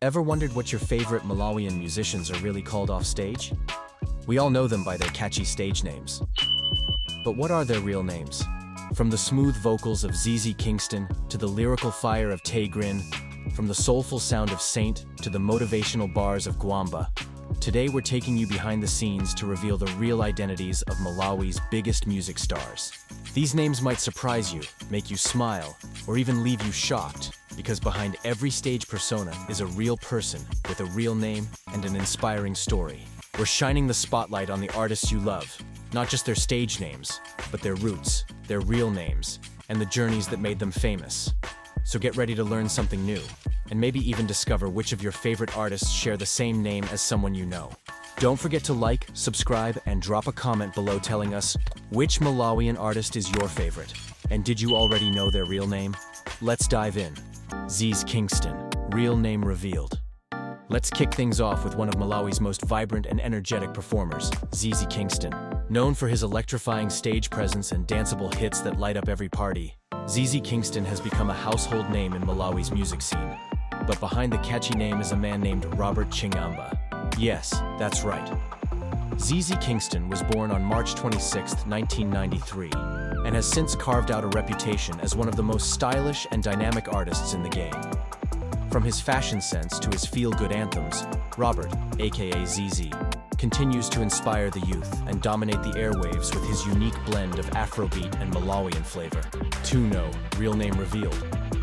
Ever wondered what your favorite Malawian musicians are really called off stage? We all know them by their catchy stage names. But what are their real names? From the smooth vocals of Zeze Kingston to the lyrical fire of Tay Grin, from the soulful sound of Saint to the motivational bars of Guamba, today we're taking you behind the scenes to reveal the real identities of Malawi's biggest music stars. These names might surprise you, make you smile, or even leave you shocked, because behind every stage persona is a real person with a real name and an inspiring story. We're shining the spotlight on the artists you love, not just their stage names, but their roots, their real names, and the journeys that made them famous. So get ready to learn something new, and maybe even discover which of your favorite artists share the same name as someone you know. Don't forget to like, subscribe, and drop a comment below telling us which Malawian artist is your favorite. And did you already know their real name? Let's dive in. Zeze Kingston, real name revealed. Let's kick things off with one of Malawi's most vibrant and energetic performers, Zeze Kingston. Known for his electrifying stage presence and danceable hits that light up every party, Zeze Kingston has become a household name in Malawi's music scene. But behind the catchy name is a man named Robert Chingamba. Yes, that's right. Zeze Kingston was born on March 26, 1993, and has since carved out a reputation as one of the most stylish and dynamic artists in the game. From his fashion sense to his feel-good anthems, Robert, aka Zeze, continues to inspire the youth and dominate the airwaves with his unique blend of Afrobeat and Malawian flavor. Tuno, real name revealed.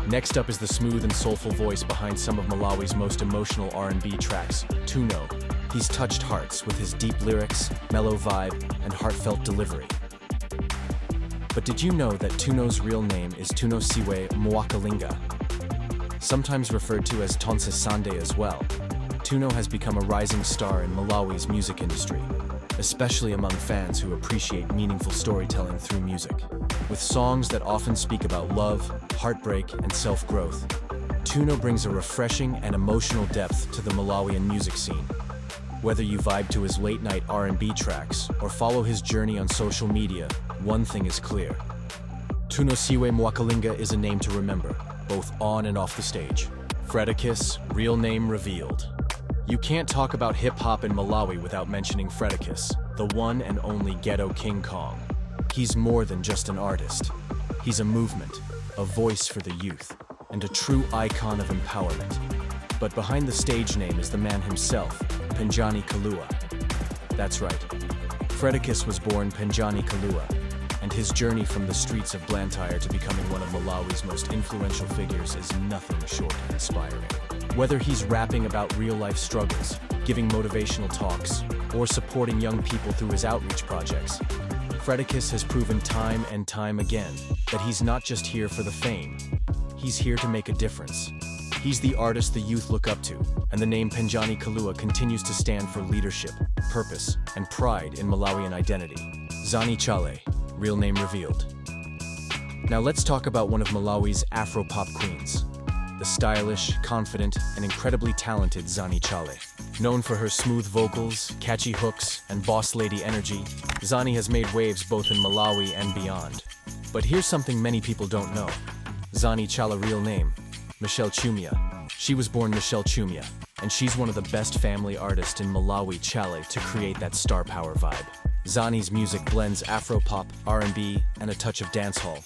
Next up is the smooth and soulful voice behind some of Malawi's most emotional R&B tracks, Tuno. He's touched hearts with his deep lyrics, mellow vibe, and heartfelt delivery. But did you know that Tuno's real name is Tunosiwe Mwakalinga? Sometimes referred to as Tonse Sande as well, Tuno has become a rising star in Malawi's music industry, especially among fans who appreciate meaningful storytelling through music. With songs that often speak about love, heartbreak, and self-growth, Tuno brings a refreshing and emotional depth to the Malawian music scene. Whether you vibe to his late-night R&B tracks or follow his journey on social media, one thing is clear. Tunosiwe Mwakalinga is a name to remember, both on and off the stage. Fredokiss, real name revealed. You can't talk about hip-hop in Malawi without mentioning Fredokiss, the one and only ghetto King Kong. He's more than just an artist. He's a movement, a voice for the youth, and a true icon of empowerment. But behind the stage name is the man himself, Penjani Kalua. That's right. Fredokiss was born Penjani Kalua, and his journey from the streets of Blantyre to becoming one of Malawi's most influential figures is nothing short of inspiring. Whether he's rapping about real-life struggles, giving motivational talks, or supporting young people through his outreach projects, Fredokiss has proven time and time again that he's not just here for the fame. He's here to make a difference. He's the artist the youth look up to, and the name Penjani Kalua continues to stand for leadership, purpose, and pride in Malawian identity. Zani Challe, real name revealed. Now let's talk about one of Malawi's Afro-pop queens, the stylish, confident, and incredibly talented Zani Challe. Known for her smooth vocals, catchy hooks, and boss lady energy, Zani has made waves both in Malawi and beyond. But here's something many people don't know. Zani Challe real name, Michelle Chumia. She was born Michelle Chumia, and she's one of the best family artists in Malawi Challe to create that star power vibe. Zani's music blends Afro-pop, R&B, and a touch of dancehall,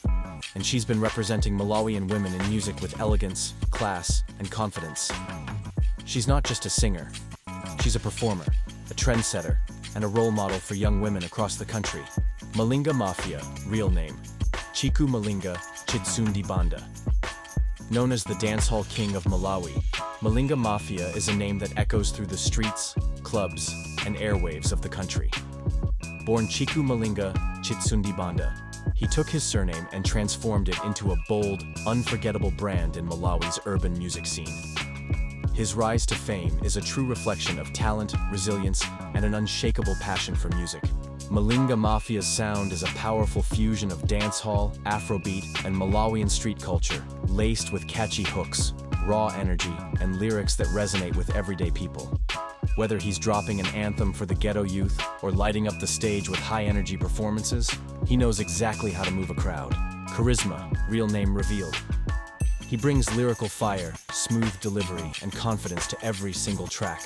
and she's been representing Malawian women in music with elegance, class, and confidence. She's not just a singer. She's a performer, a trendsetter, and a role model for young women across the country. Malinga Mafia, real name, Chiku Malinga Chitsundi Banda. Known as the dancehall king of Malawi, Malinga Mafia is a name that echoes through the streets, clubs, and airwaves of the country. Born Chiku Malinga Chitsundi Banda, he took his surname and transformed it into a bold, unforgettable brand in Malawi's urban music scene. His rise to fame is a true reflection of talent, resilience, and an unshakable passion for music. Malinga Mafia's sound is a powerful fusion of dancehall, Afrobeat, and Malawian street culture, laced with catchy hooks, raw energy, and lyrics that resonate with everyday people. Whether he's dropping an anthem for the ghetto youth or lighting up the stage with high-energy performances, he knows exactly how to move a crowd. Charisma, real name revealed. He brings lyrical fire, smooth delivery, and confidence to every single track.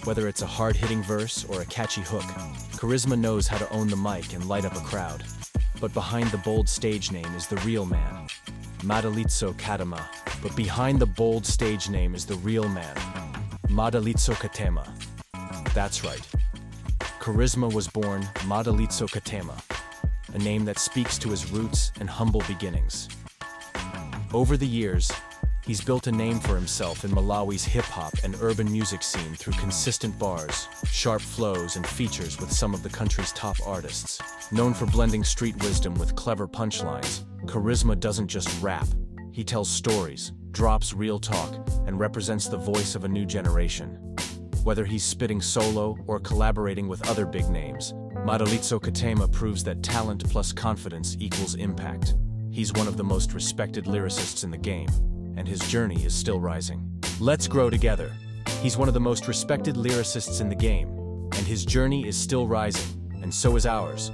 Whether it's a hard-hitting verse or a catchy hook, Charisma knows how to own the mic and light up a crowd. But behind the bold stage name is the real man, Madalitso Kadama. But behind the bold stage name is the real man, Madalitso Katema. That's right. Charisma was born Madalitso Katema, a name that speaks to his roots and humble beginnings. Over the years, he's built a name for himself in Malawi's hip-hop and urban music scene through consistent bars, sharp flows, and features with some of the country's top artists. Known for blending street wisdom with clever punchlines, Charisma doesn't just rap. He tells stories, drops real talk, and represents the voice of a new generation. Whether he's spitting solo or collaborating with other big names, Madalitso Katema proves that talent plus confidence equals impact. He's one of the most respected lyricists in the game, and his journey is still rising. Let's grow together. He's one of the most respected lyricists in the game, and his journey is still rising, and so is ours.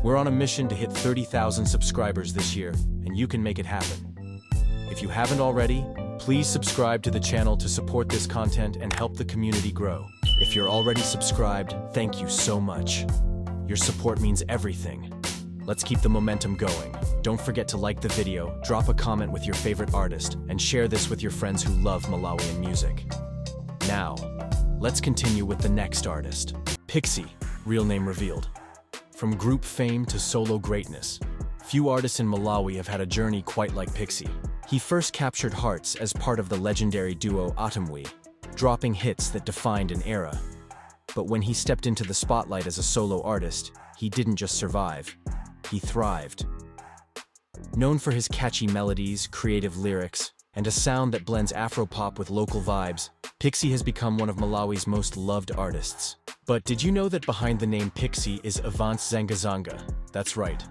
We're on a mission to hit 30,000 subscribers this year, and you can make it happen. If you haven't already, please subscribe to the channel to support this content and help the community grow. If you're already subscribed, thank you so much. Your support means everything. Let's keep the momentum going. Don't forget to like the video, drop a comment with your favorite artist, and share this with your friends who love Malawian music. Now, let's continue with the next artist. Piksy, real name revealed. From group fame to solo greatness, few artists in Malawi have had a journey quite like Piksy. He first captured hearts as part of the legendary duo Atamwi, dropping hits that defined an era. But when he stepped into the spotlight as a solo artist, he didn't just survive, he thrived. Known for his catchy melodies, creative lyrics, and a sound that blends Afropop with local vibes, Piksy has become one of Malawi's most loved artists. But did you know that behind the name Piksy is Avance Zangazanga? That's right.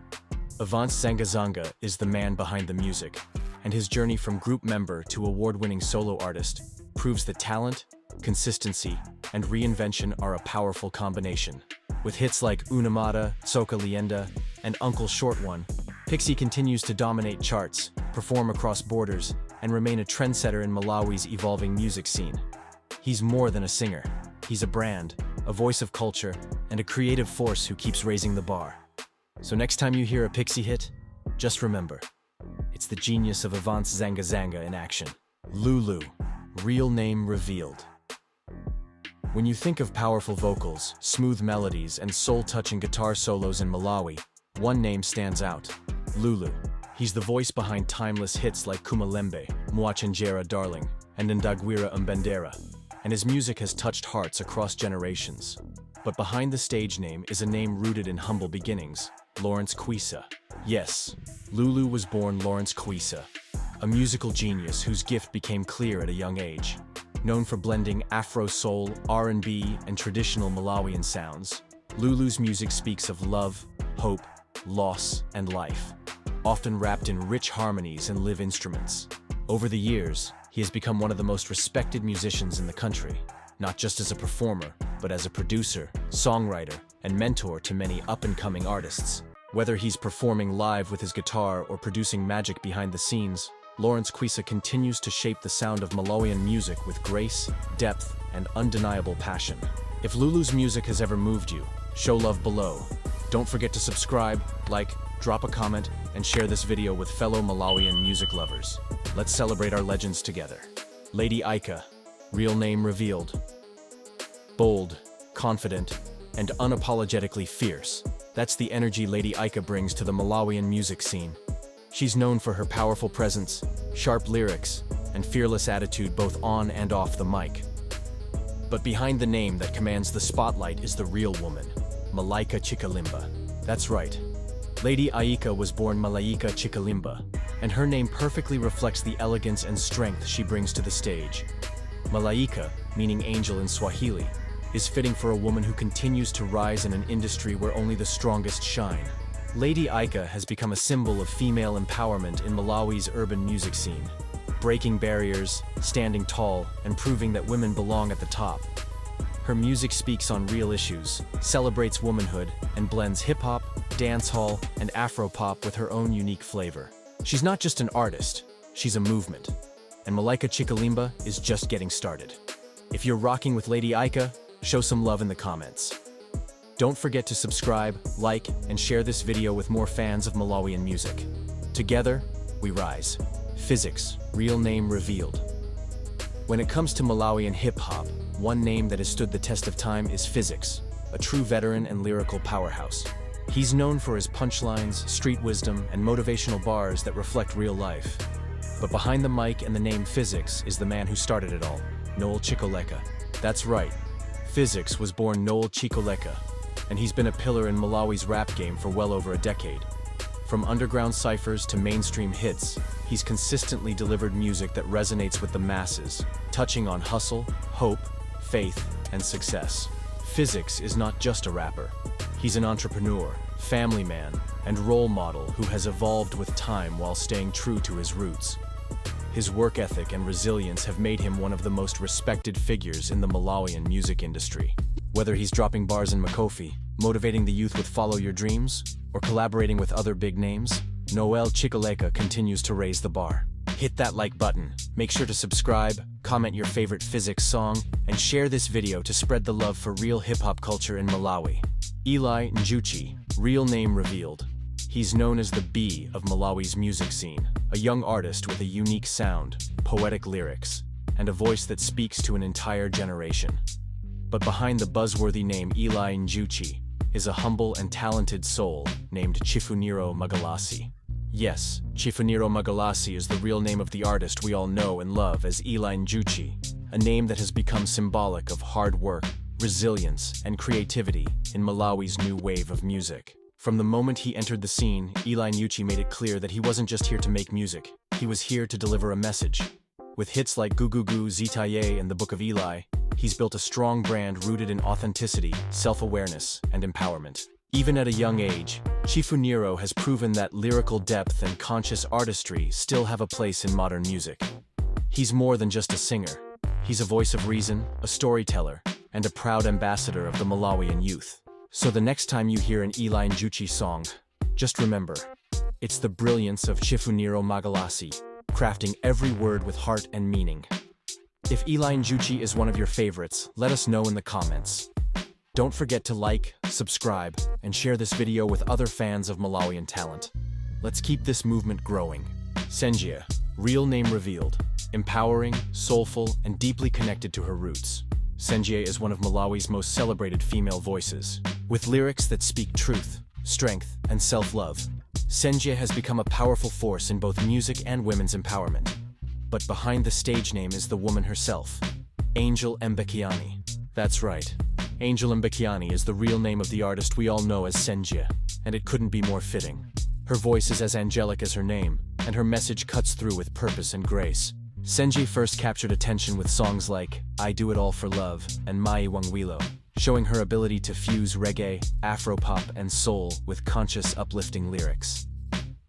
Avance Zangazanga is the man behind the music, and his journey from group member to award-winning solo artist proves that talent, consistency, and reinvention are a powerful combination. With hits like Unamata, Soka Lienda, and Uncle Short One, Piksy continues to dominate charts, perform across borders, and remain a trendsetter in Malawi's evolving music scene. He's more than a singer. He's a brand, a voice of culture, and a creative force who keeps raising the bar. So next time you hear a Piksy hit, just remember, it's the genius of Avance Zangazanga in action. Lulu, real name revealed. When you think of powerful vocals, smooth melodies, and soul-touching guitar solos in Malawi, one name stands out: Lulu. He's the voice behind timeless hits like Kumalembe, Mwachenjera Darling, and Ndagwira Mbendera, and his music has touched hearts across generations. But behind the stage name is a name rooted in humble beginnings: Lawrence Kwisa. Yes, Lulu was born Lawrence Kwisa, a musical genius whose gift became clear at a young age. Known for blending Afro-soul, R&B, and traditional Malawian sounds, Lulu's music speaks of love, hope, loss, and life, often wrapped in rich harmonies and live instruments. Over the years, he has become one of the most respected musicians in the country, not just as a performer, but as a producer, songwriter, and mentor to many up-and-coming artists. Whether he's performing live with his guitar or producing magic behind the scenes, Lawrence Kwisa continues to shape the sound of Malawian music with grace, depth, and undeniable passion. If Lulu's music has ever moved you, show love below. Don't forget to subscribe, like, drop a comment, and share this video with fellow Malawian music lovers. Let's celebrate our legends together. Lady Aika, real name revealed. Bold, confident, and unapologetically fierce. That's the energy Lady Aika brings to the Malawian music scene. She's known for her powerful presence, sharp lyrics, and fearless attitude both on and off the mic. But behind the name that commands the spotlight is the real woman, Malaika Chikalimba. That's right. Lady Aika was born Malaika Chikalimba, and her name perfectly reflects the elegance and strength she brings to the stage. Malaika, meaning angel in Swahili, is fitting for a woman who continues to rise in an industry where only the strongest shine. Lady Aika has become a symbol of female empowerment in Malawi's urban music scene, breaking barriers, standing tall, and proving that women belong at the top. Her music speaks on real issues, celebrates womanhood, and blends hip-hop, dancehall, and Afropop with her own unique flavor. She's not just an artist, she's a movement. And Malaika Chikalimba is just getting started. If you're rocking with Lady Aika, show some love in the comments. Don't forget to subscribe, like, and share this video with more fans of Malawian music. Together, we rise. Phyzix, real name revealed. When it comes to Malawian hip-hop, one name that has stood the test of time is Phyzix, a true veteran and lyrical powerhouse. He's known for his punchlines, street wisdom, and motivational bars that reflect real life. But behind the mic and the name Phyzix is the man who started it all, Noel Chikoleka. That's right, Phyzix was born Noel Chikoleka, and he's been a pillar in Malawi's rap game for well over a decade. From underground ciphers to mainstream hits, he's consistently delivered music that resonates with the masses, touching on hustle, hope, faith, and success. Phyzix is not just a rapper. He's an entrepreneur, family man, and role model who has evolved with time while staying true to his roots. His work ethic and resilience have made him one of the most respected figures in the Malawian music industry. Whether he's dropping bars in Makofi, motivating the youth with Follow Your Dreams, or collaborating with other big names, Noel Chikoleka continues to raise the bar. Hit that like button, make sure to subscribe, comment your favorite Phyzix song, and share this video to spread the love for real hip-hop culture in Malawi. Eli Njuchi, real name revealed. He's known as the B of Malawi's music scene, a young artist with a unique sound, poetic lyrics, and a voice that speaks to an entire generation. But behind the buzzworthy name Eli Njuchi is a humble and talented soul named Chifuniro Magalasi. Yes, Chifuniro Magalasi is the real name of the artist we all know and love as Eli Njuchi, a name that has become symbolic of hard work, resilience, and creativity in Malawi's new wave of music. From the moment he entered the scene, Eli Njuchi made it clear that he wasn't just here to make music, he was here to deliver a message. With hits like Goo Goo Goo, Zitaye, and The Book of Eli, he's built a strong brand rooted in authenticity, self-awareness, and empowerment. Even at a young age, Chifuniro has proven that lyrical depth and conscious artistry still have a place in modern music. He's more than just a singer. He's a voice of reason, a storyteller, and a proud ambassador of the Malawian youth. So the next time you hear an Eli Njuchi song, just remember, it's the brilliance of Chifuniro Magalasi, crafting every word with heart and meaning. If Eli Njuchi is one of your favorites, let us know in the comments. Don't forget to like, subscribe, and share this video with other fans of Malawian talent. Let's keep this movement growing. Sangie, real name revealed, empowering, soulful, and deeply connected to her roots. Sangie is one of Malawi's most celebrated female voices. With lyrics that speak truth, strength, and self-love, Sangie has become a powerful force in both music and women's empowerment. But behind the stage name is the woman herself, Angel Mbekiani. That's right, Angel Mbekiani is the real name of the artist we all know as Sangie, and it couldn't be more fitting. Her voice is as angelic as her name, and her message cuts through with purpose and grace. Sangie first captured attention with songs like I Do It All for Love and Mai Wangwilo, showing her ability to fuse reggae, afropop, and soul with conscious, uplifting lyrics.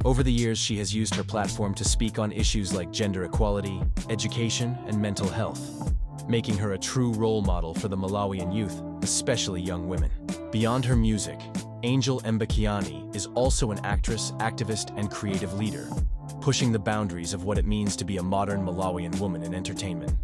Over the years, she has used her platform to speak on issues like gender equality, education, and mental health, making her a true role model for the Malawian youth, especially young women. Beyond her music, Angel Mbekiani is also an actress, activist, and creative leader, pushing the boundaries of what it means to be a modern Malawian woman in entertainment.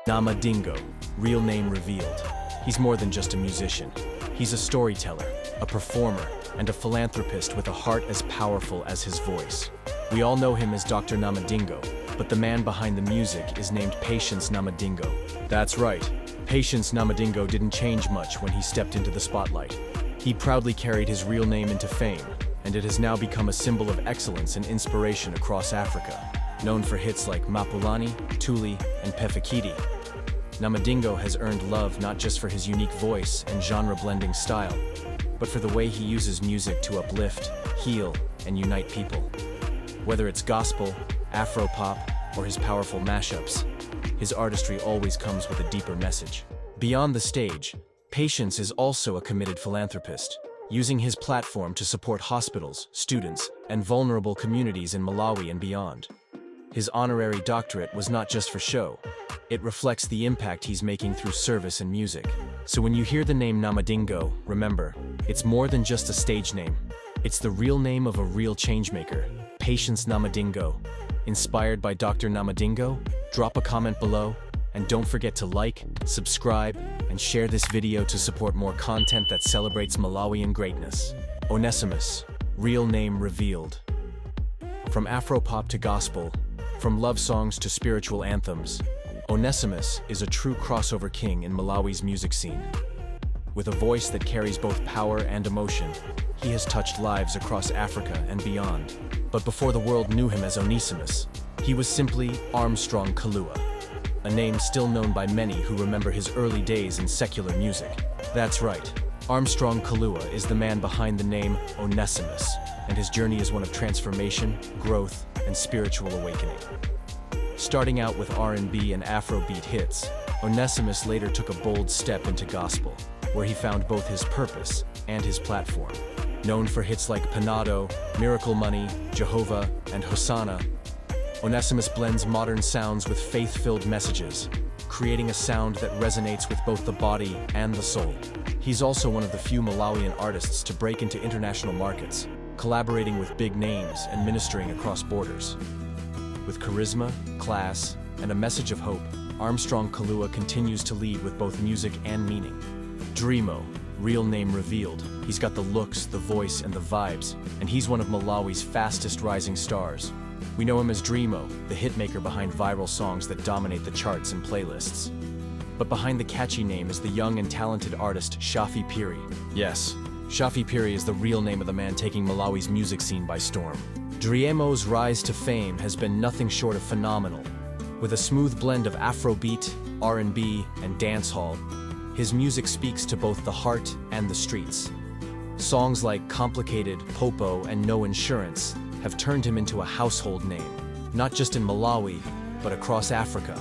Namadingo, real name revealed. He's more than just a musician. He's a storyteller, a performer, and a philanthropist with a heart as powerful as his voice. We all know him as Dr. Namadingo, but the man behind the music is named Patience Namadingo. That's right, Patience Namadingo didn't change much when he stepped into the spotlight. He proudly carried his real name into fame, and it has now become a symbol of excellence and inspiration across Africa. Known for hits like Mapulani, Tuli, and Pefekiti, Namadingo has earned love not just for his unique voice and genre-blending style, but for the way he uses music to uplift, heal, and unite people. Whether it's gospel, afro-pop, or his powerful mashups, his artistry always comes with a deeper message. Beyond the stage, Patience is also a committed philanthropist, using his platform to support hospitals, students, and vulnerable communities in Malawi and beyond. His honorary doctorate was not just for show. It reflects the impact he's making through service and music. So when you hear the name Namadingo, remember, it's more than just a stage name. It's the real name of a real changemaker, Patience Namadingo, Inspired by Dr. Namadingo? Drop a comment below, and don't forget to like, subscribe, and share this video to support more content that celebrates Malawian greatness. Onesimus, real name revealed. From Afropop to gospel, from love songs to spiritual anthems, Onesimus is a true crossover king in Malawi's music scene. With a voice that carries both power and emotion, he has touched lives across Africa and beyond. But before the world knew him as Onesimus, he was simply Armstrong Kalua, a name still known by many who remember his early days in secular music. That's right, Armstrong Kalua is the man behind the name Onesimus, and his journey is one of transformation, growth, and spiritual awakening. Starting out with R&B and Afrobeat hits, Onesimus later took a bold step into gospel, where he found both his purpose and his platform. Known for hits like Panado, Miracle Money, Jehovah, and Hosanna, Onesimus blends modern sounds with faith-filled messages, creating a sound that resonates with both the body and the soul. He's also one of the few Malawian artists to break into international markets, collaborating with big names and ministering across borders. With charisma, class, and a message of hope, Armstrong Kalua continues to lead with both music and meaning. Driemo, real name revealed. He's got the looks, the voice, and the vibes, and he's one of Malawi's fastest rising stars. We know him as Driemo, the hitmaker behind viral songs that dominate the charts and playlists. But behind the catchy name is the young and talented artist Shammah Vocals. Yes, Shammah Vocals is the real name of the man taking Malawi's music scene by storm. Driemo's rise to fame has been nothing short of phenomenal. With a smooth blend of Afrobeat, R&B, and dancehall, his music speaks to both the heart and the streets. Songs like Complicated, Popo, and No Insurance have turned him into a household name, not just in Malawi, but across Africa.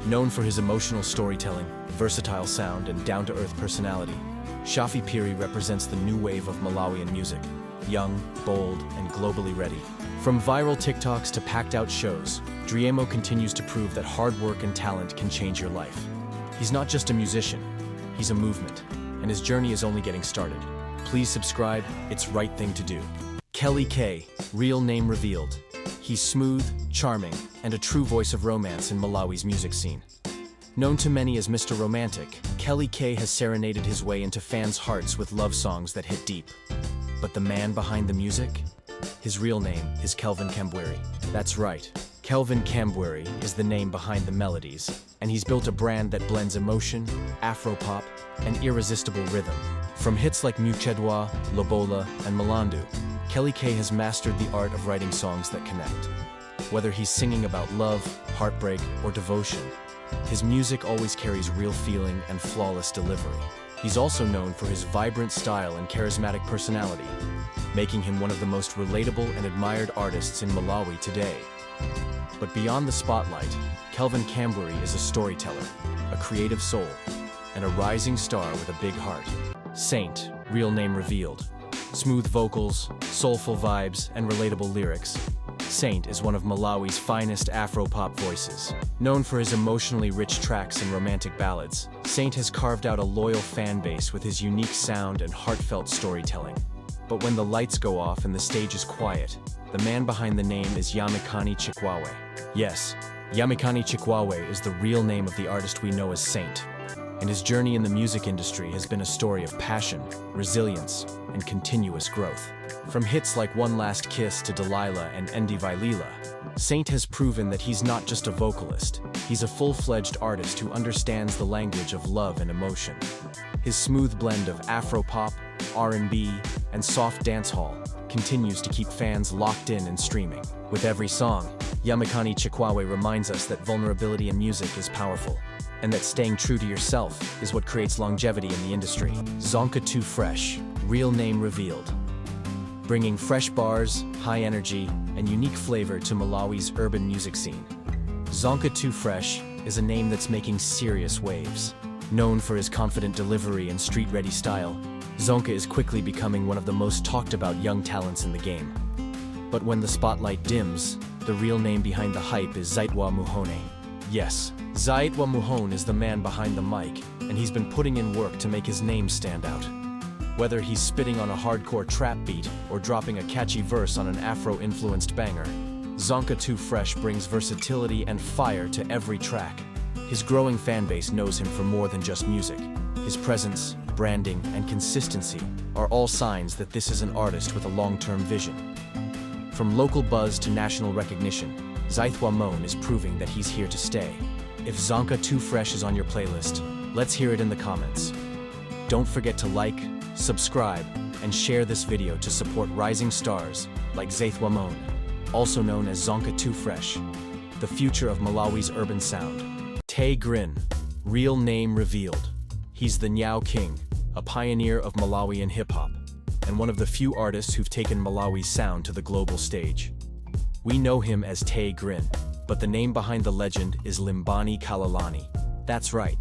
Known for his emotional storytelling, versatile sound, and down-to-earth personality, Shammah Vocals represents the new wave of Malawian music, young, bold, and globally ready. From viral TikToks to packed-out shows, Driemo continues to prove that hard work and talent can change your life. He's not just a musician, he's a movement, and his journey is only getting started. Please subscribe, it's right thing to do. Kelly K, real name revealed. He's smooth, charming, and a true voice of romance in Malawi's music scene. Known to many as Mr. Romantic, Kelly K has serenaded his way into fans' hearts with love songs that hit deep. But the man behind the music? His real name is Kelvin Kambweri. That's right, Kelvin Kambweri is the name behind the melodies, and he's built a brand that blends emotion, Afropop, and irresistible rhythm. From hits like Muchedwa, Lobola, and Malandu, Kelly K has mastered the art of writing songs that connect. Whether he's singing about love, heartbreak, or devotion, his music always carries real feeling and flawless delivery. He's also known for his vibrant style and charismatic personality, making him one of the most relatable and admired artists in Malawi today. But beyond the spotlight, Kelvin Kambweri is a storyteller, a creative soul, and a rising star with a big heart. Saint, real name revealed. Smooth vocals, soulful vibes, and relatable lyrics, Saint is one of Malawi's finest Afro-pop voices. Known for his emotionally rich tracks and romantic ballads, Saint has carved out a loyal fan base with his unique sound and heartfelt storytelling. But when the lights go off and the stage is quiet, the man behind the name is Yamikani Chikwawe. Yes, Yamikani Chikwawe is the real name of the artist we know as Saint, and his journey in the music industry has been a story of passion, resilience, and continuous growth. From hits like One Last Kiss to Delilah and Endi Vailila, Saint has proven that he's not just a vocalist, he's a full-fledged artist who understands the language of love and emotion. His smooth blend of Afro-pop, R&B, and soft dancehall continues to keep fans locked in and streaming. With every song, Yamikani Chikwawe reminds us that vulnerability in music is powerful, and that staying true to yourself is what creates longevity in the industry. Zonke Too Fresh, real name revealed. Bringing fresh bars, high energy, and unique flavor to Malawi's urban music scene. Zonke Too Fresh is a name that's making serious waves. Known for his confident delivery and street-ready style, Zonke is quickly becoming one of the most talked about young talents in the game. But when the spotlight dims, the real name behind the hype is Zaitwa Muhone. Yes, Zaitwa Muhone is the man behind the mic, and he's been putting in work to make his name stand out. Whether he's spitting on a hardcore trap beat or dropping a catchy verse on an Afro-influenced banger, Zonke Too Fresh brings versatility and fire to every track. His growing fanbase knows him for more than just music. His presence, branding, and consistency are all signs that this is an artist with a long-term vision. From local buzz to national recognition, Zeze Kingston is proving that he's here to stay. If Zonke Too Fresh is on your playlist, let's hear it in the comments. Don't forget to like, subscribe, and share this video to support rising stars like Zeze Kingston, also known as Zonke Too Fresh, the future of Malawi's urban sound. Tay Grin, real name revealed. He's the Nyao King, a pioneer of Malawian hip-hop, and one of the few artists who've taken Malawi's sound to the global stage. We know him as Tay Grin, but the name behind the legend is Limbani Kalilani. That's right.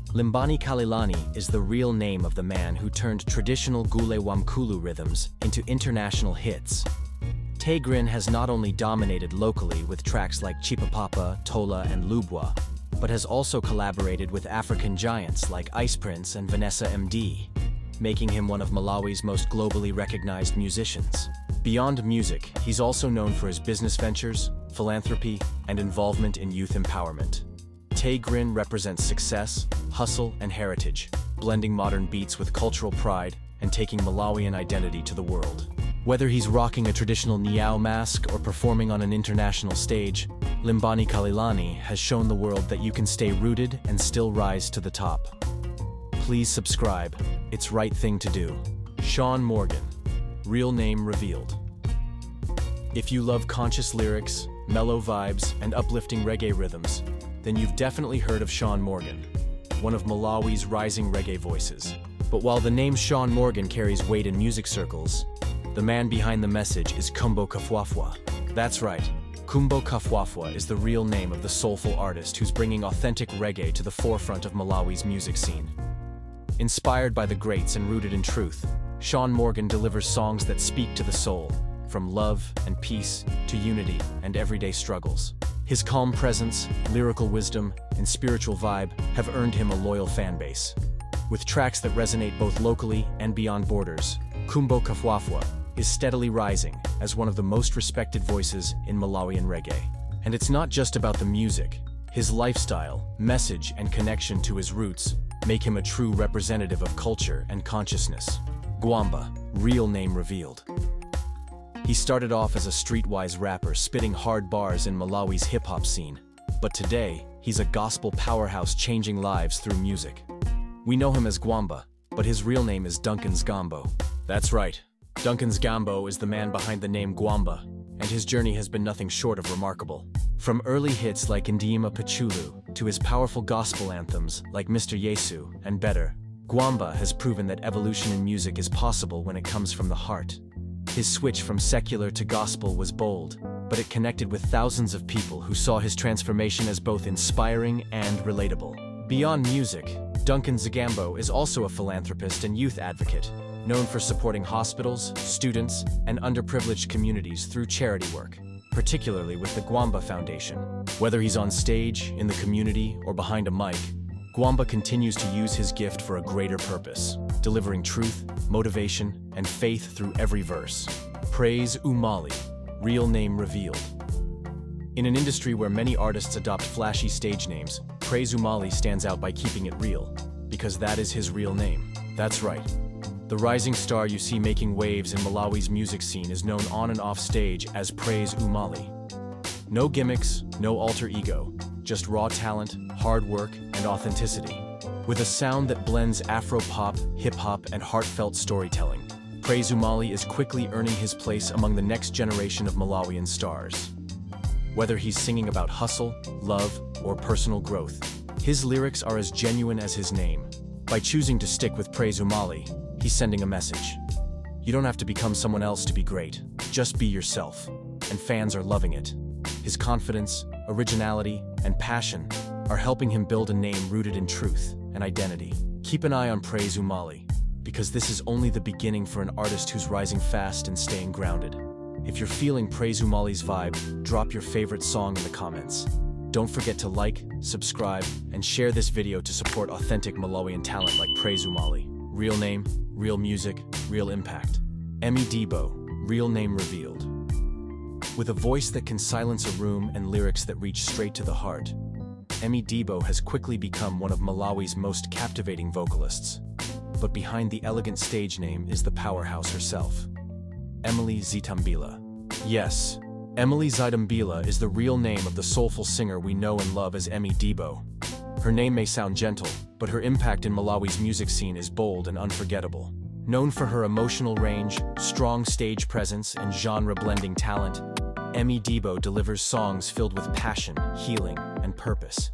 Limbani Kalilani is the real name of the man who turned traditional Gule Wamkulu rhythms into international hits. Tay Grin has not only dominated locally with tracks like Chipapapa, Tola, and Lubwa, but has also collaborated with African giants like Ice Prince and Vanessa MD, making him one of Malawi's most globally recognized musicians. Beyond music, he's also known for his business ventures, philanthropy, and involvement in youth empowerment. Tay Grin represents success, hustle, and heritage, blending modern beats with cultural pride and taking Malawian identity to the world. Whether he's rocking a traditional Nyao mask or performing on an international stage, Limbani Kalilani has shown the world that you can stay rooted and still rise to the top. Please subscribe, it's right thing to do. Shawn Morgan, real name revealed. If you love conscious lyrics, mellow vibes, and uplifting reggae rhythms, then you've definitely heard of Shawn Morgan, one of Malawi's rising reggae voices. But while the name Shawn Morgan carries weight in music circles, the man behind the message is Kumbo Kafwafwa. That's right, Kumbo Kafwafwa is the real name of the soulful artist who's bringing authentic reggae to the forefront of Malawi's music scene. Inspired by the greats and rooted in truth, Shawn Morgan delivers songs that speak to the soul, from love and peace to unity and everyday struggles. His calm presence, lyrical wisdom, and spiritual vibe have earned him a loyal fanbase. With tracks that resonate both locally and beyond borders, Kumbo Kafwafwa is steadily rising as one of the most respected voices in Malawian reggae. And it's not just about the music. His lifestyle, message, and connection to his roots make him a true representative of culture and consciousness. Guamba, real name revealed. He started off as a streetwise rapper spitting hard bars in Malawi's hip-hop scene, but today, he's a gospel powerhouse changing lives through music. We know him as Guamba, but his real name is Duncan's Gambo. That's right, Duncan's Gambo is the man behind the name Guamba, and his journey has been nothing short of remarkable. From early hits like Ndima Pachulu to his powerful gospel anthems like Mr. Yesu and Better, Guamba has proven that evolution in music is possible when it comes from the heart. His switch from secular to gospel was bold, but it connected with thousands of people who saw his transformation as both inspiring and relatable. Beyond music, Duncan Zagambo is also a philanthropist and youth advocate, known for supporting hospitals, students, and underprivileged communities through charity work, particularly with the Guamba Foundation. Whether he's on stage, in the community, or behind a mic, Guamba continues to use his gift for a greater purpose, delivering truth, motivation, and faith through every verse. Praise Umali, real name revealed. In an industry where many artists adopt flashy stage names, Praise Umali stands out by keeping it real, because that is his real name. That's right. The rising star you see making waves in Malawi's music scene is known on and off stage as Praise Umali. No gimmicks, no alter ego, just raw talent, hard work, and authenticity. With a sound that blends Afro-pop, hip-hop, and heartfelt storytelling, Praise Umali is quickly earning his place among the next generation of Malawian stars. Whether he's singing about hustle, love, or personal growth, his lyrics are as genuine as his name. By choosing to stick with Praise Umali, he's sending a message. You don't have to become someone else to be great, just be yourself. And fans are loving it. His confidence, originality, and passion are helping him build a name rooted in truth and identity. Keep an eye on Praise Umali, because this is only the beginning for an artist who's rising fast and staying grounded. If you're feeling Praise Umali's vibe, drop your favorite song in the comments. Don't forget to like, subscribe, and share this video to support authentic Malawian talent like Praise Umali. Real name, real music, real impact. Emmy Deebo, real name revealed. With a voice that can silence a room and lyrics that reach straight to the heart, Emmy Deebo has quickly become one of Malawi's most captivating vocalists. But behind the elegant stage name is the powerhouse herself, Emily Zitambila. Yes, Emily Zitambila is the real name of the soulful singer we know and love as Emmy Deebo. Her name may sound gentle, but her impact in Malawi's music scene is bold and unforgettable. Known for her emotional range, strong stage presence, and genre-blending talent, Emmy Deebo delivers songs filled with passion, healing, and purpose.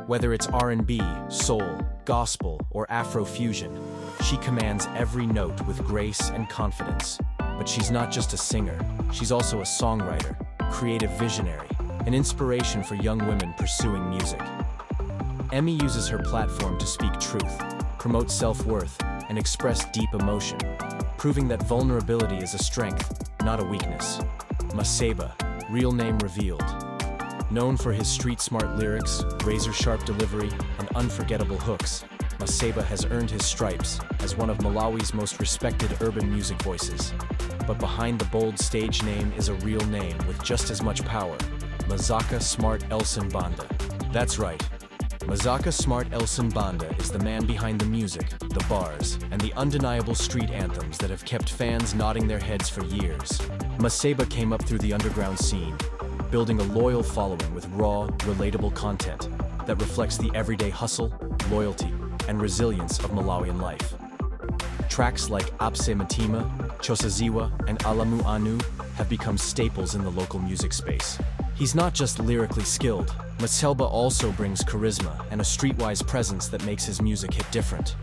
Whether it's R&B, soul, gospel, or Afro-fusion, she commands every note with grace and confidence. But she's not just a singer, she's also a songwriter, creative visionary, an inspiration for young women pursuing music. Emmy uses her platform to speak truth, promote self-worth, and express deep emotion, proving that vulnerability is a strength, not a weakness. Maceiba, real name revealed. Known for his street-smart lyrics, razor-sharp delivery, and unforgettable hooks, Maceiba has earned his stripes as one of Malawi's most respected urban music voices. But behind the bold stage name is a real name with just as much power, Mazaka Smart Elson Banda. That's right. Mazaka Smart Elson Banda is the man behind the music, the bars, and the undeniable street anthems that have kept fans nodding their heads for years. Maceiba came up through the underground scene, building a loyal following with raw, relatable content that reflects the everyday hustle, loyalty, and resilience of Malawian life. Tracks like Apse Matima, Chosaziwa, and Alamu Anu have become staples in the local music space. He's not just lyrically skilled, Maceiba also brings charisma and a streetwise presence that makes his music hit different.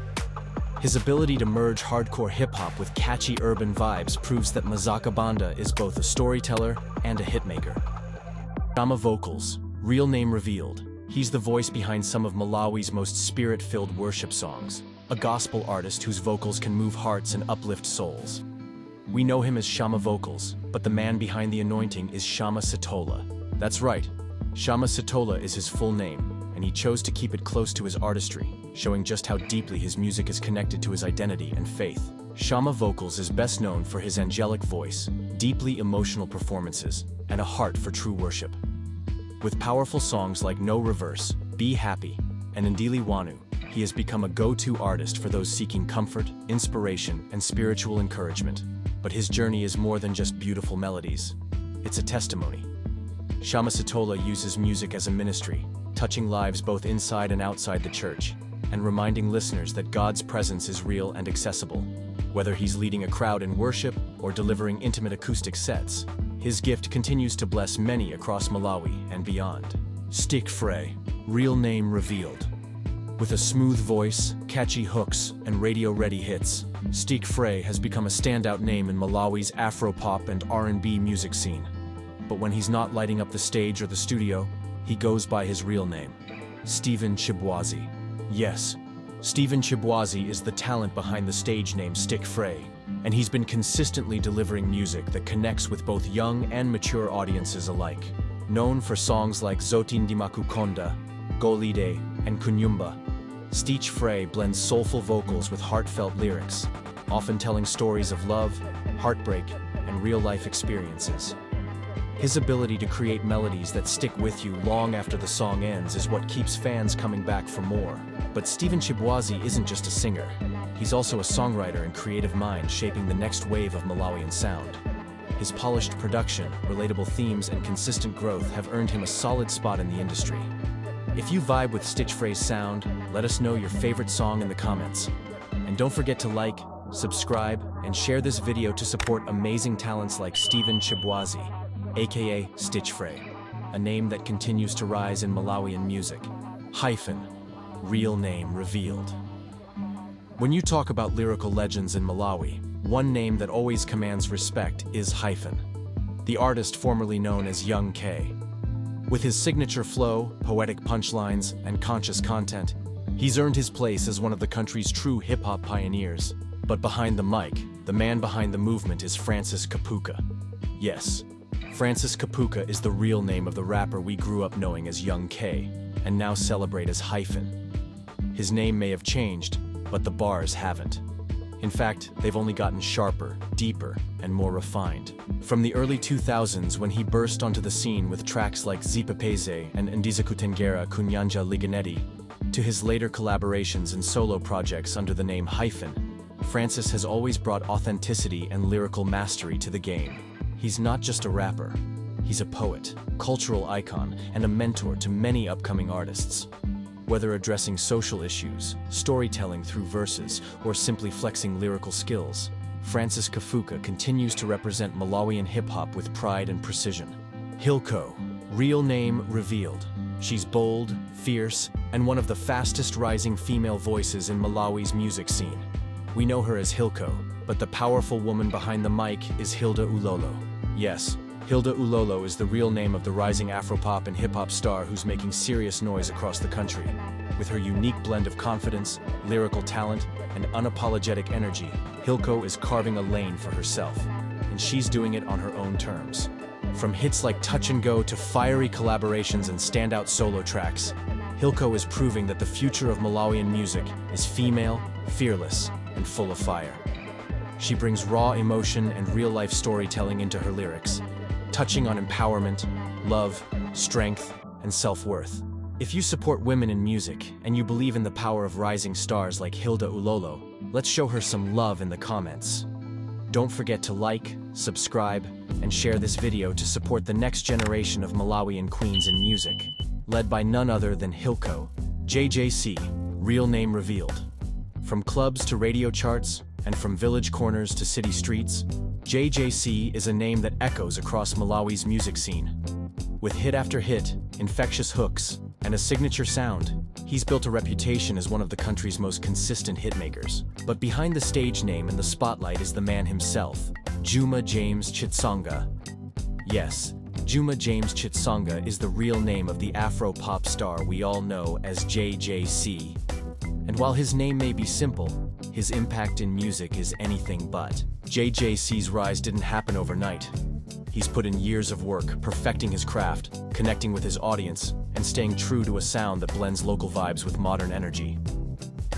His ability to merge hardcore hip-hop with catchy urban vibes proves that Mazaka Banda is both a storyteller and a hitmaker. Shammah Vocals, real name revealed. He's the voice behind some of Malawi's most spirit-filled worship songs, a gospel artist whose vocals can move hearts and uplift souls. We know him as Shammah Vocals, but the man behind the anointing is Shammah Sitola. That's right, Shammah Sitola is his full name, and he chose to keep it close to his artistry, showing just how deeply his music is connected to his identity and faith. Shammah Vocals is best known for his angelic voice, deeply emotional performances, and a heart for true worship. With powerful songs like No Reverse, Be Happy, and Ndili Wanu, he has become a go-to artist for those seeking comfort, inspiration, and spiritual encouragement. But his journey is more than just beautiful melodies. It's a testimony. Shammah Sitola uses music as a ministry, touching lives both inside and outside the church, and reminding listeners that God's presence is real and accessible. Whether he's leading a crowd in worship or delivering intimate acoustic sets, his gift continues to bless many across Malawi and beyond. Stich Fray, real name revealed. With a smooth voice, catchy hooks, and radio-ready hits, Stich Fray has become a standout name in Malawi's Afro-pop and R&B music scene. But when he's not lighting up the stage or the studio, he goes by his real name, Stephen Chibwazi. Yes, Stephen Chibwazi is the talent behind the stage name Stich Fray, and he's been consistently delivering music that connects with both young and mature audiences alike. Known for songs like Zotin Dimakukonda, Golide, and Kunyumba, Stich Fray blends soulful vocals with heartfelt lyrics, often telling stories of love, heartbreak, and real-life experiences. His ability to create melodies that stick with you long after the song ends is what keeps fans coming back for more. But Stephen Chibwazi isn't just a singer. He's also a songwriter and creative mind shaping the next wave of Malawian sound. His polished production, relatable themes, and consistent growth have earned him a solid spot in the industry. If you vibe with Stich Fray's sound, let us know your favorite song in the comments. And don't forget to like, subscribe, and share this video to support amazing talents like Stephen Chibwazi, aka Stich Fray, a name that continues to rise in Malawian music. Hyphen, real name revealed. When you talk about lyrical legends in Malawi, one name that always commands respect is Hyphen, the artist formerly known as Young K. With his signature flow, poetic punchlines, and conscious content, he's earned his place as one of the country's true hip-hop pioneers. But behind the mic, the man behind the movement is Francis Kapuka. Yes, Francis Kapuka is the real name of the rapper we grew up knowing as Young K, and now celebrate as Hyphen. His name may have changed, but the bars haven't. In fact, they've only gotten sharper, deeper, and more refined. From the early 2000s, when he burst onto the scene with tracks like Zipapeze and Ndizakutengera Kunyanja Liganetti, to his later collaborations and solo projects under the name Hyphen, Francis has always brought authenticity and lyrical mastery to the game. He's not just a rapper. He's a poet, cultural icon, and a mentor to many upcoming artists. Whether addressing social issues, storytelling through verses, or simply flexing lyrical skills, Francis Kafuka continues to represent Malawian hip-hop with pride and precision. Hilco, real name revealed. She's bold, fierce, and one of the fastest rising female voices in Malawi's music scene. We know her as Hilco, but the powerful woman behind the mic is Hilda Ulolo. Yes, Hilda Ulolo is the real name of the rising Afropop and hip-hop star who's making serious noise across the country. With her unique blend of confidence, lyrical talent, and unapologetic energy, Hilco is carving a lane for herself, and she's doing it on her own terms. From hits like Touch and Go to fiery collaborations and standout solo tracks, Hilco is proving that the future of Malawian music is female, fearless, and full of fire. She brings raw emotion and real-life storytelling into her lyrics, touching on empowerment, love, strength, and self-worth. If you support women in music and you believe in the power of rising stars like Hilda Ulolo, let's show her some love in the comments. Don't forget to like, subscribe, and share this video to support the next generation of Malawian queens in music, led by none other than Hilco, Jay Cee, real name revealed. From clubs to radio charts, and from village corners to city streets, Jay Cee is a name that echoes across Malawi's music scene. With hit after hit, infectious hooks, and a signature sound, he's built a reputation as one of the country's most consistent hitmakers. But behind the stage name and the spotlight is the man himself, Juma James Chitsonga. Yes, Juma James Chitsonga is the real name of the Afro-pop star we all know as Jay Cee. And while his name may be simple, his impact in music is anything but. Jay Cee's rise didn't happen overnight. He's put in years of work, perfecting his craft, connecting with his audience, and staying true to a sound that blends local vibes with modern energy.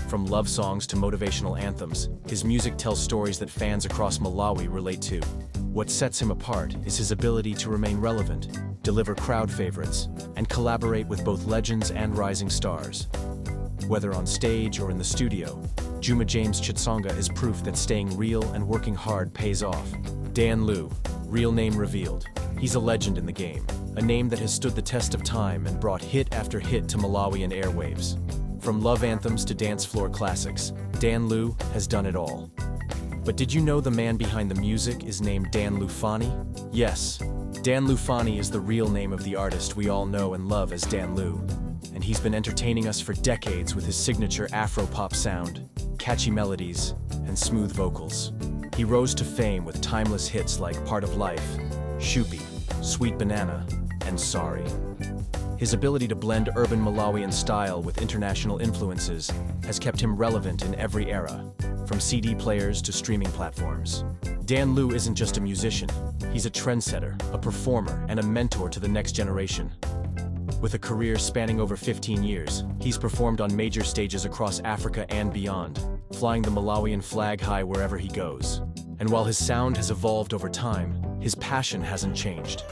From love songs to motivational anthems, his music tells stories that fans across Malawi relate to. What sets him apart is his ability to remain relevant, deliver crowd favorites, and collaborate with both legends and rising stars. Whether on stage or in the studio, Juma James Chitsonga is proof that staying real and working hard pays off. Dan Lu, real name revealed. He's a legend in the game, a name that has stood the test of time and brought hit after hit to Malawian airwaves. From love anthems to dance floor classics, Dan Lu has done it all. But did you know the man behind the music is named Dan Lufani? Yes, Dan Lufani is the real name of the artist we all know and love as Dan Lu. And he's been entertaining us for decades with his signature Afro-pop sound, catchy melodies, and smooth vocals. He rose to fame with timeless hits like Part of Life, Shupi, Sweet Banana, and Sorry. His ability to blend urban Malawian style with international influences has kept him relevant in every era, from CD players to streaming platforms. Dan Lu isn't just a musician, he's a trendsetter, a performer, and a mentor to the next generation. With a career spanning over 15 years, he's performed on major stages across Africa and beyond, flying the Malawian flag high wherever he goes. And while his sound has evolved over time, his passion hasn't changed.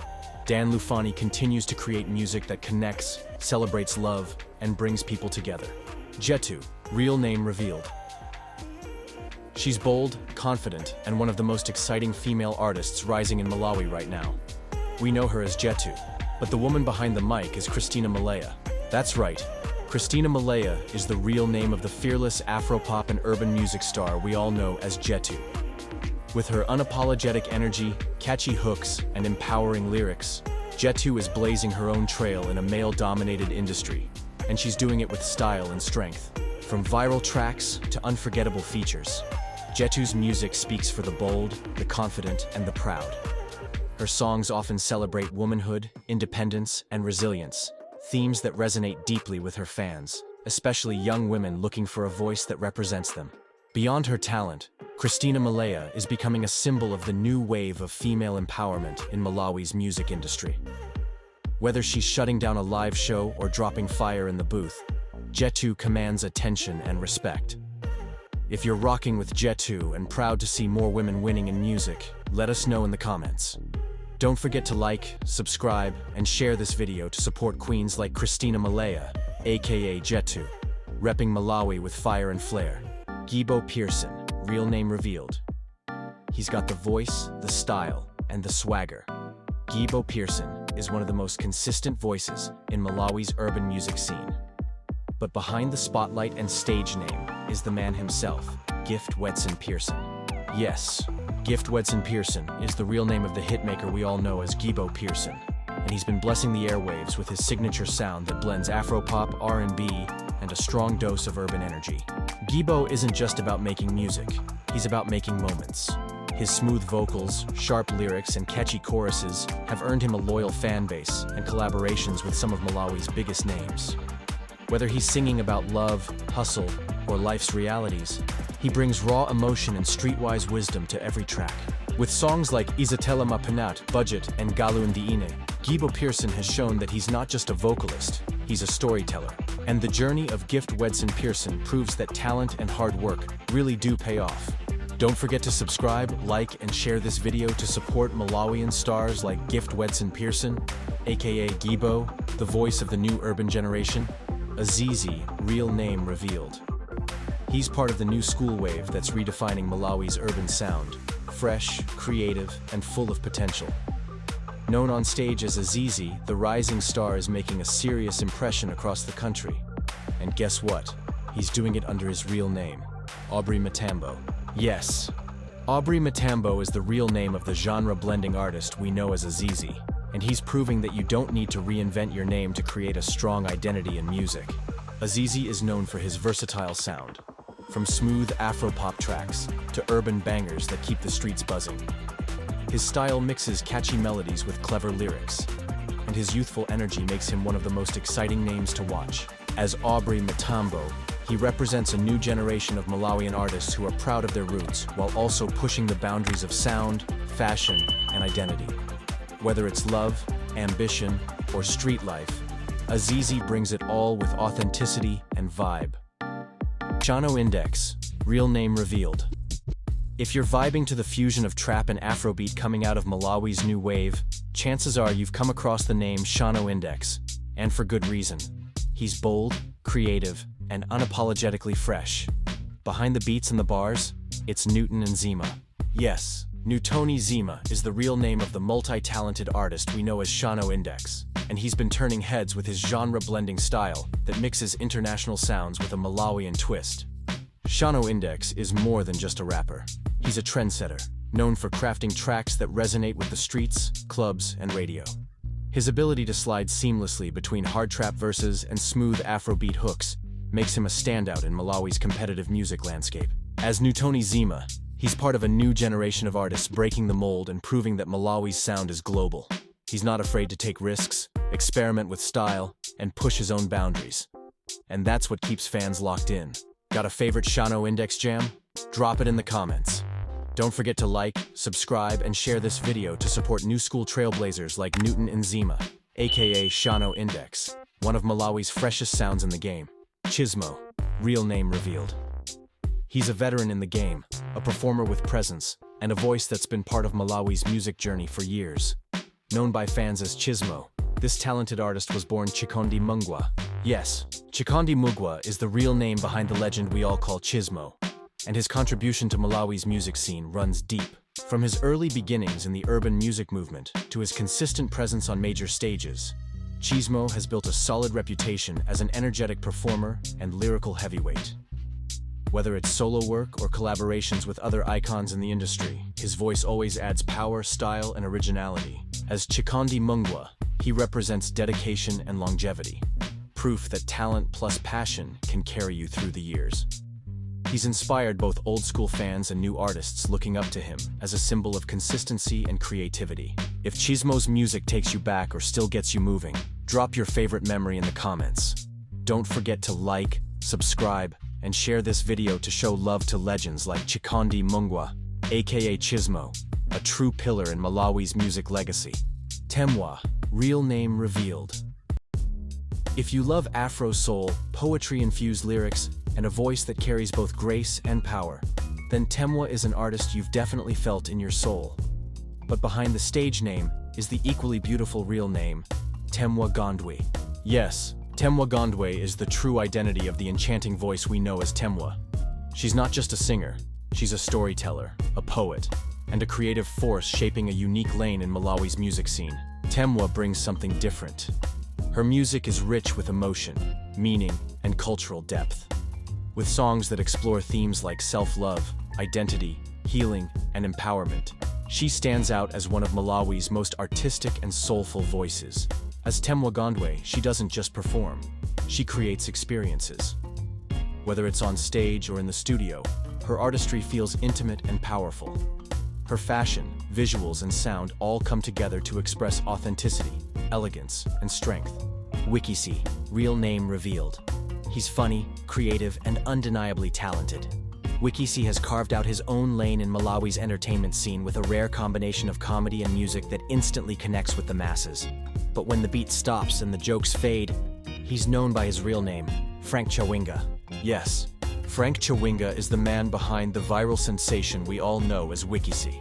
Dan Lufani continues to create music that connects, celebrates love, and brings people together. Jetu, real name revealed. She's bold, confident, and one of the most exciting female artists rising in Malawi right now. We know her as Jetu, but the woman behind the mic is Christina Malaya. That's right, Christina Malaya is the real name of the fearless Afropop and urban music star we all know as Jetu. With her unapologetic energy, catchy hooks, and empowering lyrics, Jetu is blazing her own trail in a male-dominated industry, and she's doing it with style and strength. From viral tracks to unforgettable features, Jetu's music speaks for the bold, the confident, and the proud. Her songs often celebrate womanhood, independence, and resilience, themes that resonate deeply with her fans, especially young women looking for a voice that represents them. Beyond her talent, Christina Malaya is becoming a symbol of the new wave of female empowerment in Malawi's music industry. Whether she's shutting down a live show or dropping fire in the booth, Jetu commands attention and respect. If you're rocking with Jetu and proud to see more women winning in music, let us know in the comments. Don't forget to like, subscribe, and share this video to support queens like Christina Malaya, aka Jetu, repping Malawi with fire and flair. Gibo Pearson, real name revealed. He's got the voice, the style, and the swagger. Gibo Pearson is one of the most consistent voices in Malawi's urban music scene. But behind the spotlight and stage name is the man himself, Gift Wedson Pearson. Yes, Gift Wedson Pearson is the real name of the hitmaker we all know as Gibo Pearson, and he's been blessing the airwaves with his signature sound that blends Afropop, R&B, and a strong dose of urban energy. Gibo isn't just about making music, he's about making moments. His smooth vocals, sharp lyrics, and catchy choruses have earned him a loyal fan base and collaborations with some of Malawi's biggest names. Whether he's singing about love, hustle, or life's realities, he brings raw emotion and streetwise wisdom to every track. With songs like Izatela Mapanat, Budget, and Galu Ndiine, Gibo Pearson has shown that he's not just a vocalist, he's a storyteller. And the journey of Gift Wedson Pearson proves that talent and hard work really do pay off. Don't forget to subscribe, like, and share this video to support Malawian stars like Gift Wedson Pearson, aka Gibo, the voice of the new urban generation. Aziz, real name revealed. He's part of the new school wave that's redefining Malawi's urban sound, fresh, creative, and full of potential. Known on stage as Aziz, the rising star is making a serious impression across the country. And guess what? He's doing it under his real name, Aubrey Matambo. Yes, Aubrey Matambo is the real name of the genre-blending artist we know as Aziz, and he's proving that you don't need to reinvent your name to create a strong identity in music. Aziz is known for his versatile sound, from smooth Afropop tracks to urban bangers that keep the streets buzzing. His style mixes catchy melodies with clever lyrics, and his youthful energy makes him one of the most exciting names to watch. As Aubrey Matambo, he represents a new generation of Malawian artists who are proud of their roots while also pushing the boundaries of sound, fashion, and identity. Whether it's love, ambition, or street life, Aziz brings it all with authenticity and vibe. Shauno Index, real name revealed. If you're vibing to the fusion of trap and Afrobeat coming out of Malawi's new wave, chances are you've come across the name Shauno Index, and for good reason. He's bold, creative, and unapologetically fresh. Behind the beats and the bars, it's Newton and Zima. Yes, Newtoni Zima is the real name of the multi-talented artist we know as Shauno Index, and he's been turning heads with his genre-blending style that mixes international sounds with a Malawian twist. Shauno Index is more than just a rapper. He's a trendsetter, known for crafting tracks that resonate with the streets, clubs, and radio. His ability to slide seamlessly between hard trap verses and smooth Afrobeat hooks makes him a standout in Malawi's competitive music landscape. As Newtoni Zima, he's part of a new generation of artists breaking the mold and proving that Malawi's sound is global. He's not afraid to take risks, experiment with style, and push his own boundaries. And that's what keeps fans locked in. Got a favorite Shauno Index jam? Drop it in the comments. Don't forget to like, subscribe, and share this video to support new school trailblazers like Newton and Zima, aka Shauno Index, one of Malawi's freshest sounds in the game. Chismo, real name revealed. He's a veteran in the game, a performer with presence, and a voice that's been part of Malawi's music journey for years. Known by fans as Chismo, this talented artist was born Chikondi Mungwa. Yes, Chikondi Mungwa is the real name behind the legend we all call Chismo, and his contribution to Malawi's music scene runs deep. From his early beginnings in the urban music movement to his consistent presence on major stages, Chismo has built a solid reputation as an energetic performer and lyrical heavyweight. Whether it's solo work or collaborations with other icons in the industry, his voice always adds power, style, and originality. As Chikondi Mungwa, he represents dedication and longevity, proof that talent plus passion can carry you through the years. He's inspired both old-school fans and new artists looking up to him as a symbol of consistency and creativity. If Chismo's music takes you back or still gets you moving, drop your favorite memory in the comments. Don't forget to like, subscribe, and share this video to show love to legends like Chikondi Mungwa, aka Chismo, a true pillar in Malawi's music legacy. Temwa, real name revealed. If you love Afro soul, poetry-infused lyrics, and a voice that carries both grace and power, then Temwa is an artist you've definitely felt in your soul. But behind the stage name is the equally beautiful real name, Temwa Gondwe. Yes, Temwa Gondwe is the true identity of the enchanting voice we know as Temwa. She's not just a singer, she's a storyteller, a poet, and a creative force shaping a unique lane in Malawi's music scene. Temwa brings something different. Her music is rich with emotion, meaning, and cultural depth. With songs that explore themes like self-love, identity, healing, and empowerment, she stands out as one of Malawi's most artistic and soulful voices. As Temwa Gondwe, she doesn't just perform, she creates experiences. Whether it's on stage or in the studio, her artistry feels intimate and powerful. Her fashion, visuals, and sound all come together to express authenticity, elegance, and strength. Piksy, real name revealed. He's funny, creative, and undeniably talented. Piksy has carved out his own lane in Malawi's entertainment scene with a rare combination of comedy and music that instantly connects with the masses. But when the beat stops and the jokes fade, he's known by his real name, Frank Chawinga. Yes, Frank Chawinga is the man behind the viral sensation we all know as Piksy.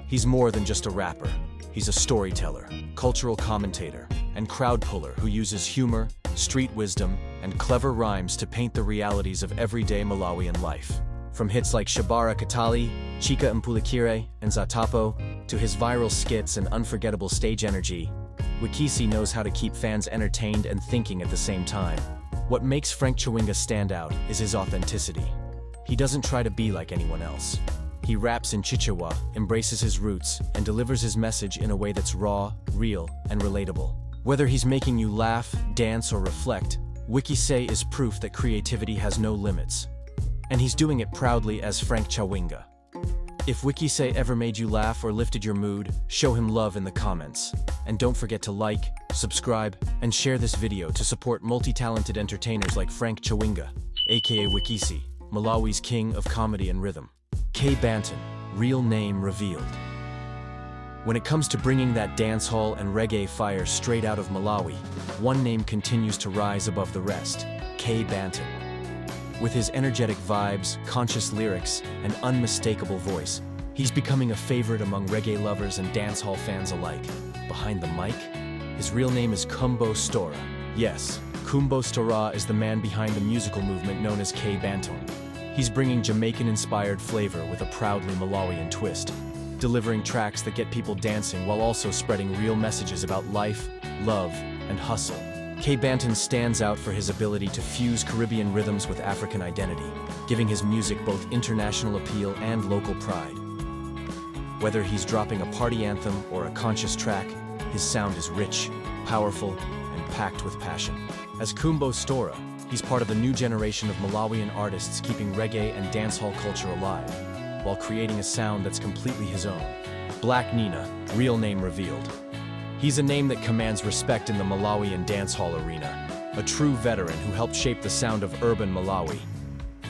He's more than just a rapper. He's a storyteller, cultural commentator, and crowd puller who uses humor, street wisdom, and clever rhymes to paint the realities of everyday Malawian life. From hits like Shabara Katali, Chika Mpulikire, and Zatapo, to his viral skits and unforgettable stage energy, Piksy knows how to keep fans entertained and thinking at the same time. What makes Frank Chawinga stand out is his authenticity. He doesn't try to be like anyone else. He raps in Chichewa, embraces his roots, and delivers his message in a way that's raw, real, and relatable. Whether he's making you laugh, dance, or reflect, Piksy is proof that creativity has no limits. And he's doing it proudly as Frank Chawinga. If Piksy ever made you laugh or lifted your mood, show him love in the comments. And don't forget to like, subscribe, and share this video to support multi-talented entertainers like Frank Chawinga, aka Piksy, Malawi's king of comedy and rhythm. K Banton, real name revealed. When it comes to bringing that dancehall and reggae fire straight out of Malawi, one name continues to rise above the rest, K Banton. With his energetic vibes, conscious lyrics, and unmistakable voice, he's becoming a favorite among reggae lovers and dancehall fans alike. Behind the mic, his real name is Kumbo Stora. Yes, Kumbo Stora is the man behind the musical movement known as K Banton. He's bringing Jamaican-inspired flavor with a proudly Malawian twist, delivering tracks that get people dancing while also spreading real messages about life, love, and hustle. K Banton stands out for his ability to fuse Caribbean rhythms with African identity, giving his music both international appeal and local pride. Whether he's dropping a party anthem or a conscious track, his sound is rich, powerful, and packed with passion. As Kumbo Stora, he's part of a new generation of Malawian artists keeping reggae and dancehall culture alive, while creating a sound that's completely his own. Black Nina, real name revealed. He's a name that commands respect in the Malawian dancehall arena, a true veteran who helped shape the sound of urban Malawi.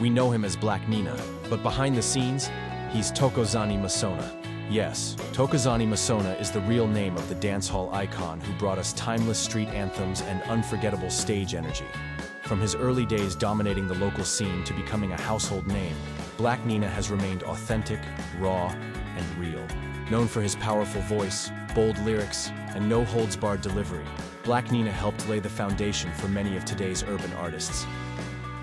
We know him as Black Nina, but behind the scenes, he's Thokozani Masona. Yes, Thokozani Masona is the real name of the dancehall icon who brought us timeless street anthems and unforgettable stage energy. From his early days dominating the local scene to becoming a household name, Black Nina has remained authentic, raw, and real. Known for his powerful voice, bold lyrics, and no-holds-barred delivery, Black Nina helped lay the foundation for many of today's urban artists.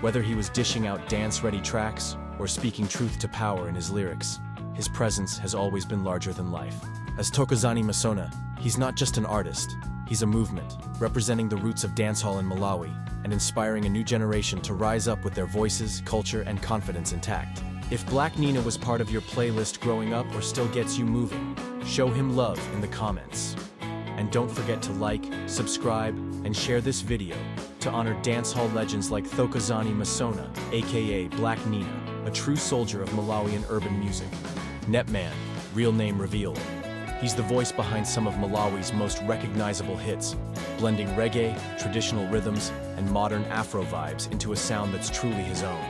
Whether he was dishing out dance-ready tracks or speaking truth to power in his lyrics, his presence has always been larger than life. As Thokozani Masona, he's not just an artist, he's a movement, representing the roots of dancehall in Malawi and inspiring a new generation to rise up with their voices, culture, and confidence intact. If Black Nina was part of your playlist growing up or still gets you moving, show him love in the comments. And don't forget to like, subscribe, and share this video to honor dancehall legends like Thokozani Masona, aka Black Nina, a true soldier of Malawian urban music. Netman, real name revealed. He's the voice behind some of Malawi's most recognizable hits, blending reggae, traditional rhythms, and modern Afro vibes into a sound that's truly his own.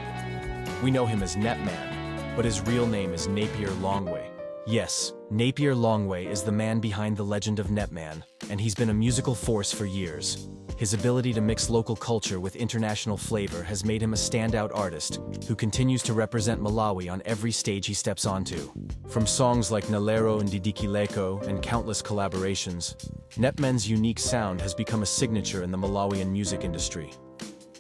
We know him as Netman, but his real name is Napier Longway. Yes, Napier Longway is the man behind the legend of Netman, and he's been a musical force for years. His ability to mix local culture with international flavor has made him a standout artist who continues to represent Malawi on every stage he steps onto. From songs like Nalero and Didikileko and countless collaborations, Nepman's unique sound has become a signature in the Malawian music industry.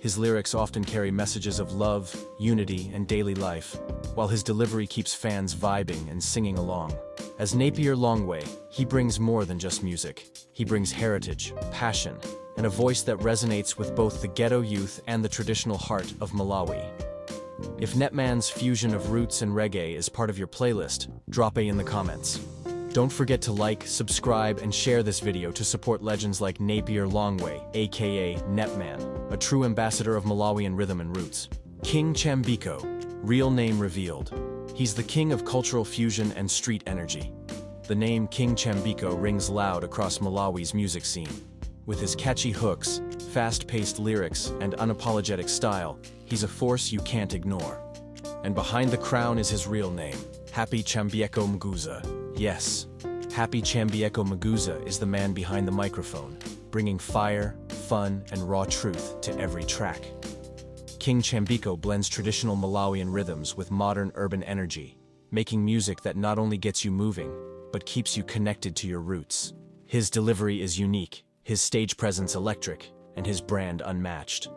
His lyrics often carry messages of love, unity, and daily life, while his delivery keeps fans vibing and singing along. As Napier Longway, he brings more than just music. He brings heritage, passion, and a voice that resonates with both the ghetto youth and the traditional heart of Malawi. If Nepman's fusion of roots and reggae is part of your playlist, drop a in the comments. Don't forget to like, subscribe, and share this video to support legends like Napier Longway, aka Nepman, a true ambassador of Malawian rhythm and roots. King Chambiko, real name revealed. He's the king of cultural fusion and street energy. The name King Chambiko rings loud across Malawi's music scene. With his catchy hooks, fast-paced lyrics, and unapologetic style, he's a force you can't ignore. And behind the crown is his real name, Happy Chambieko Mguza. Yes, Happy Chambieko Mguza is the man behind the microphone, bringing fire, fun, and raw truth to every track. King Chambiko blends traditional Malawian rhythms with modern urban energy, making music that not only gets you moving, but keeps you connected to your roots. His delivery is unique, his stage presence electric, and his brand unmatched.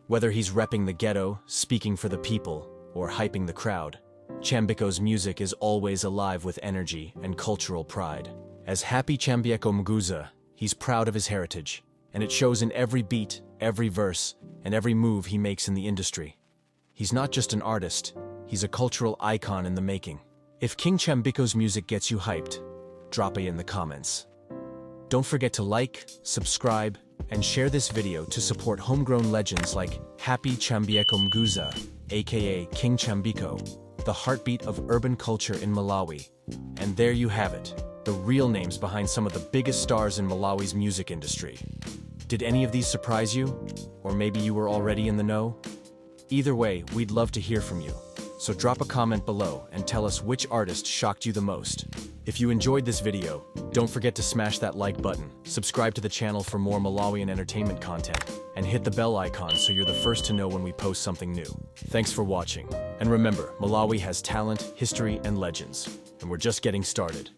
Whether he's repping the ghetto, speaking for the people, or hyping the crowd, Chambiko's music is always alive with energy and cultural pride. As Happy Chambieko Mguza, he's proud of his heritage, and it shows in every beat, every verse, and every move he makes in the industry. He's not just an artist, he's a cultural icon in the making. If King Chambiko's music gets you hyped, drop a in the comments. Don't forget to like, subscribe, and share this video to support homegrown legends like Happy Chambieko Mguza, aka King Chambiko, the heartbeat of urban culture in Malawi. And there you have it, the real names behind some of the biggest stars in Malawi's music industry. Did any of these surprise you? Or maybe you were already in the know? Either way, we'd love to hear from you. So drop a comment below and tell us which artist shocked you the most. If you enjoyed this video, don't forget to smash that like button, subscribe to the channel for more Malawian entertainment content, and hit the bell icon so you're the first to know when we post something new. Thanks for watching. And remember, Malawi has talent, history, and legends. And we're just getting started.